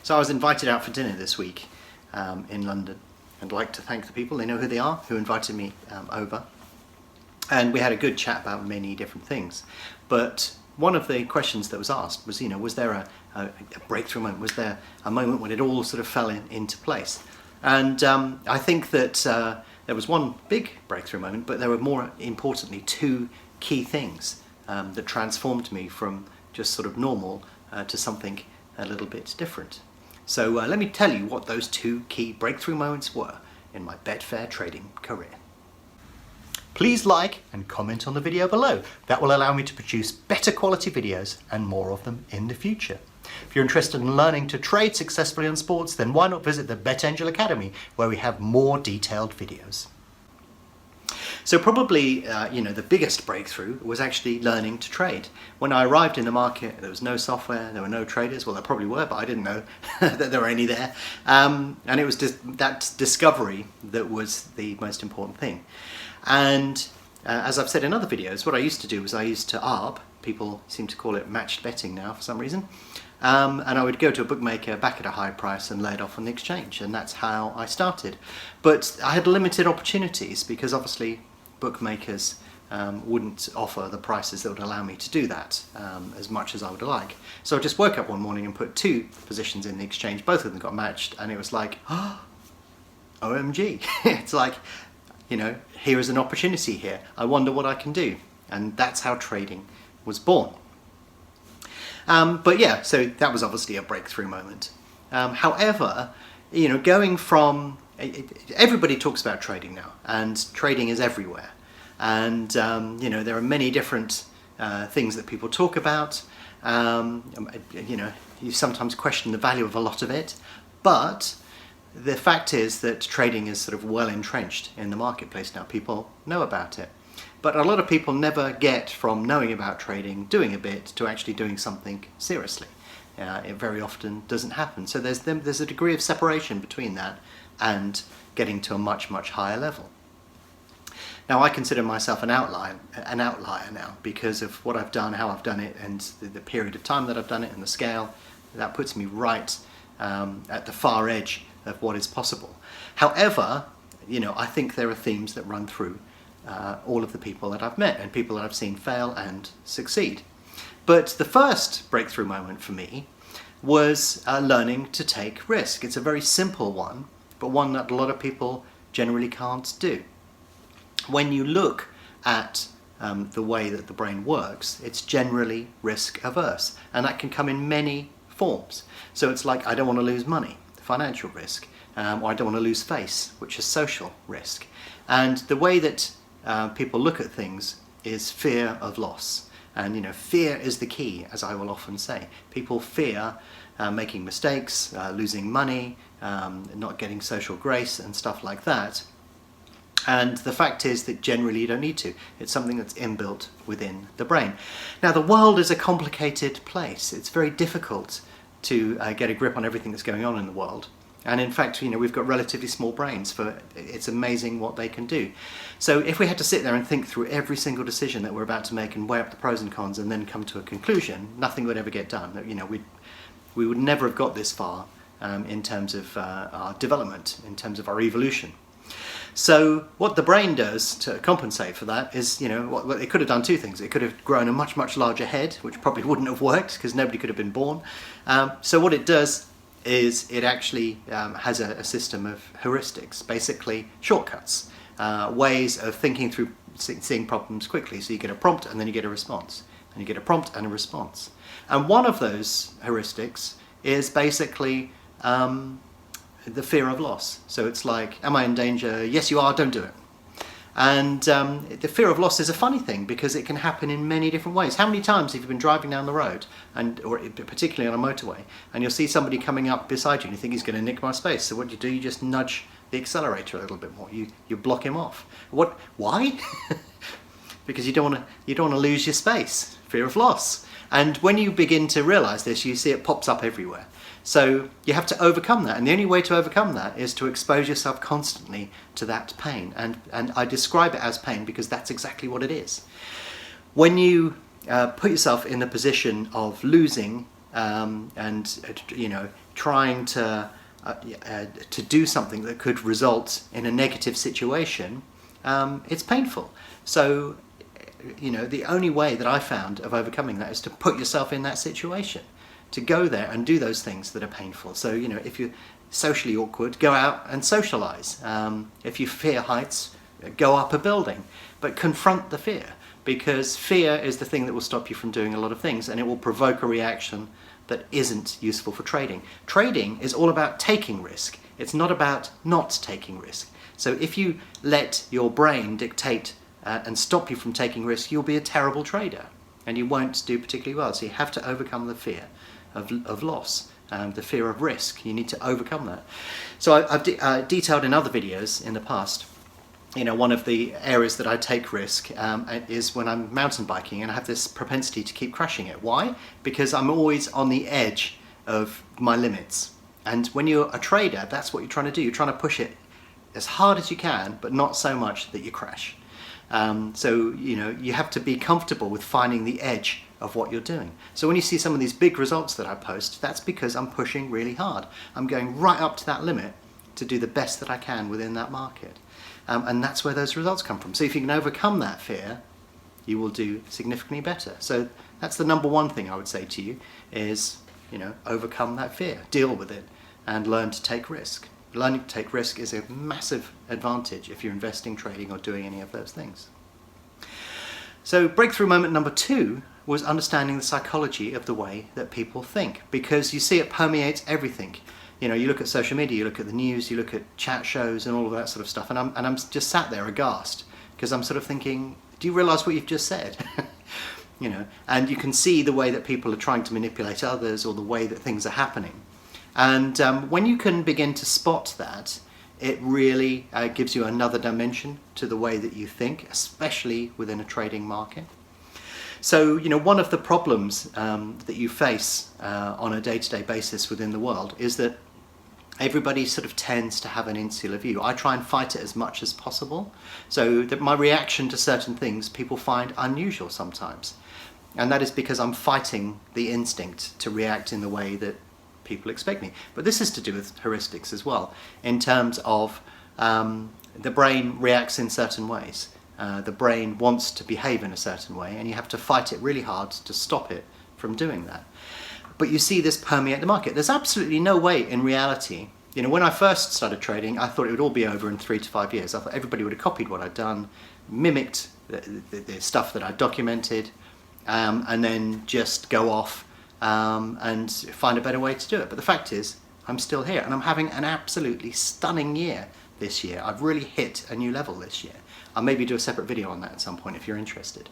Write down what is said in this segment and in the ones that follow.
So I was invited out for dinner this week in London. I'd like to thank the people, they know who they are, who invited me over. And we had a good chat about many different things. But one of the questions that was asked was, was there a breakthrough moment? Was there a moment when it all sort of fell into place? And I think that there was one big breakthrough moment, but there were more importantly two key things that transformed me from just sort of normal to something a little bit different. So let me tell you what those two key breakthrough moments were in my betfair trading career. Please like and comment on the video below. That will allow me to produce better quality videos and more of them in the future. If you're interested in learning to trade successfully on sports, then why not visit the BetAngel Academy, where we have more detailed videos. So probably, the biggest breakthrough was actually learning to trade. When I arrived in the market, there was no software, there were no traders. Well, there probably were, but I didn't know that there were any there. And it was just that discovery that was the most important thing. And as I've said in other videos, what I used to do was I used to ARB, people seem to call it matched betting now for some reason, and I would go to a bookmaker back at a high price and lay it off on the exchange, and that's how I started. But I had limited opportunities because obviously bookmakers wouldn't offer the prices that would allow me to do that as much as I would like. So I just woke up one morning and put two positions in the exchange, both of them got matched, and it was like, oh, OMG. It's like, here is an opportunity here. I wonder what I can do. And that's how trading was born. But yeah, so that was obviously a breakthrough moment. However, going from, everybody talks about trading now, and trading is everywhere. And, there are many different things that people talk about. You sometimes question the value of a lot of it, but the fact is that trading is sort of well entrenched in the marketplace now. People know about it. But a lot of people never get from knowing about trading, doing a bit, to actually doing something seriously. It very often doesn't happen. So there's a degree of separation between that and getting to a much, much higher level. Now I consider myself an outlier now because of what I've done, how I've done it, and the period of time that I've done it, and the scale. That puts me right at the far edge of what is possible. However, I think there are themes that run through all of the people that I've met and people that I've seen fail and succeed. But the first breakthrough moment for me was learning to take risk. It's a very simple one, but one that a lot of people generally can't do. When you look at the way that the brain works, it's generally risk averse, and that can come in many forms. So it's like, I don't want to lose money, financial risk, or I don't want to lose face, which is social risk. And the way that people look at things is fear of loss. And fear is the key, as I will often say. People fear making mistakes, losing money, not getting social grace and stuff like that. And the fact is that generally you don't need to. It's something that's inbuilt within the brain. Now the world is a complicated place. It's very difficult to get a grip on everything that's going on in the world. And in fact, we've got relatively small brains, it's amazing what they can do. So if we had to sit there and think through every single decision that we're about to make and weigh up the pros and cons and then come to a conclusion, nothing would ever get done. We would never have got this far in terms of our development, in terms of our evolution. So what the brain does to compensate for that is, it could have done two things. It could have grown a much, much larger head, which probably wouldn't have worked because nobody could have been born. So what it does is it actually has a system of heuristics, basically shortcuts, ways of thinking through seeing problems quickly. So you get a prompt and then you get a response, and you get a prompt and a response. And one of those heuristics is basically the fear of loss. So it's like, am I in danger? Yes, you are, don't do it. And the fear of loss is a funny thing because it can happen in many different ways. How many times have you been driving down the road, or particularly on a motorway, and you'll see somebody coming up beside you and you think he's going to nick my space? So what do? You just nudge the accelerator a little bit more. You block him off. What? Why? Because you don't want to lose your space. Fear of loss. And when you begin to realise this, you see it pops up everywhere. So you have to overcome that, and the only way to overcome that is to expose yourself constantly to that pain. And I describe it as pain because that's exactly what it is. When you put yourself in the position of losing and trying to do something that could result in a negative situation, it's painful. So, the only way that I found of overcoming that is to put yourself in that situation, to go there and do those things that are painful. So, if you're socially awkward, go out and socialize. If you fear heights, go up a building, but confront the fear, because fear is the thing that will stop you from doing a lot of things, and it will provoke a reaction that isn't useful for trading. Trading is all about taking risk. It's not about not taking risk. So if you let your brain dictate and stop you from taking risk, you'll be a terrible trader and you won't do particularly well. So you have to overcome the fear of loss, the fear of risk. You need to overcome that. So I've detailed in other videos in the past, one of the areas that I take risk is when I'm mountain biking, and I have this propensity to keep crashing it. Why? Because I'm always on the edge of my limits. And when you're a trader, that's what you're trying to do. You're trying to push it as hard as you can, but not so much that you crash. So you have to be comfortable with finding the edge of what you're doing. So when you see some of these big results that I post, that's because I'm pushing really hard. I'm going right up to that limit to do the best that I can within that market. And that's where those results come from. So if you can overcome that fear, you will do significantly better. So that's the number one thing I would say to you is, overcome that fear, deal with it, and learn to take risk. Learning to take risk is a massive advantage if you're investing, trading, or doing any of those things. So breakthrough moment number 2 was understanding the psychology of the way that people think, because you see it permeates everything. You look at social media, you look at the news, you look at chat shows and all of that sort of stuff, and I'm just sat there aghast, because I'm sort of thinking, do you realise what you've just said? And you can see the way that people are trying to manipulate others, or the way that things are happening. And when you can begin to spot that, it really gives you another dimension to the way that you think, especially within a trading market. So, one of the problems that you face on a day-to-day basis within the world is that everybody sort of tends to have an insular view. I try and fight it as much as possible, so that my reaction to certain things people find unusual sometimes. And that is because I'm fighting the instinct to react in the way that people expect me. But this is to do with heuristics as well, in terms of the brain reacts in certain ways. The brain wants to behave in a certain way, and you have to fight it really hard to stop it from doing that. But you see this permeate the market. There's absolutely no way in reality, when I first started trading, I thought it would all be over in 3 to 5 years. I thought everybody would have copied what I'd done, mimicked the stuff that I'd documented, and then just go off and find a better way to do it. But the fact is, I'm still here, and I'm having an absolutely stunning year this year. I've really hit a new level this year. I'll maybe do a separate video on that at some point if you're interested.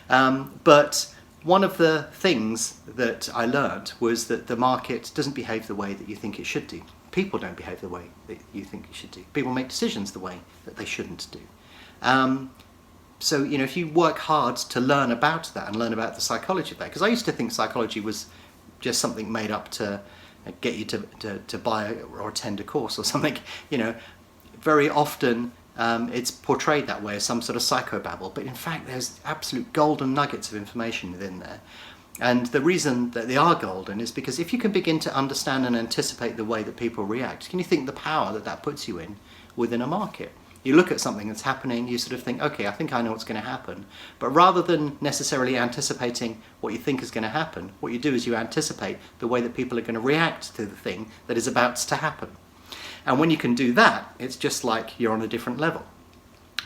But one of the things that I learned was that the market doesn't behave the way that you think it should do. People don't behave the way that you think it should do. People make decisions the way that they shouldn't do. So, if you work hard to learn about that and learn about the psychology of that, because I used to think psychology was just something made up to get you to buy or attend a course or something, very often it's portrayed that way as some sort of psychobabble, but in fact there's absolute golden nuggets of information within there. And the reason that they are golden is because if you can begin to understand and anticipate the way that people react, can you think the power that that puts you in within a market? You look at something that's happening, you sort of think, okay, I think I know what's going to happen. But rather than necessarily anticipating what you think is going to happen, what you do is you anticipate the way that people are going to react to the thing that is about to happen. And when you can do that, it's just like you're on a different level.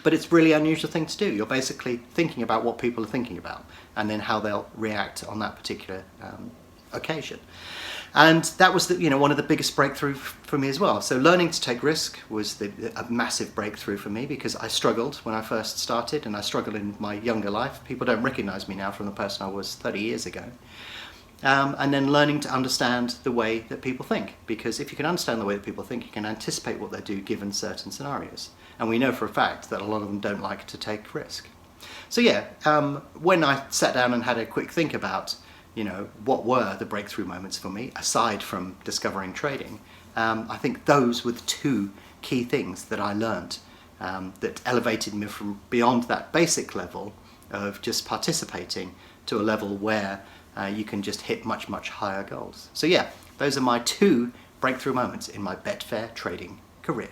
But it's a really unusual thing to do. You're basically thinking about what people are thinking about, and then how they'll react on that particular occasion. And that was one of the biggest breakthroughs for me as well. So learning to take risk was a massive breakthrough for me, because I struggled when I first started, and I struggled in my younger life. People don't recognize me now from the person I was 30 years ago. And then learning to understand the way that people think, because if you can understand the way that people think, you can anticipate what they do given certain scenarios. And we know for a fact that a lot of them don't like to take risk. So yeah, when I sat down and had a quick think about what were the breakthrough moments for me, aside from discovering trading, I think those were the 2 key things that I learned that elevated me from beyond that basic level of just participating to a level where you can just hit much, much higher goals. So yeah, Those are my 2 breakthrough moments in my Betfair trading career.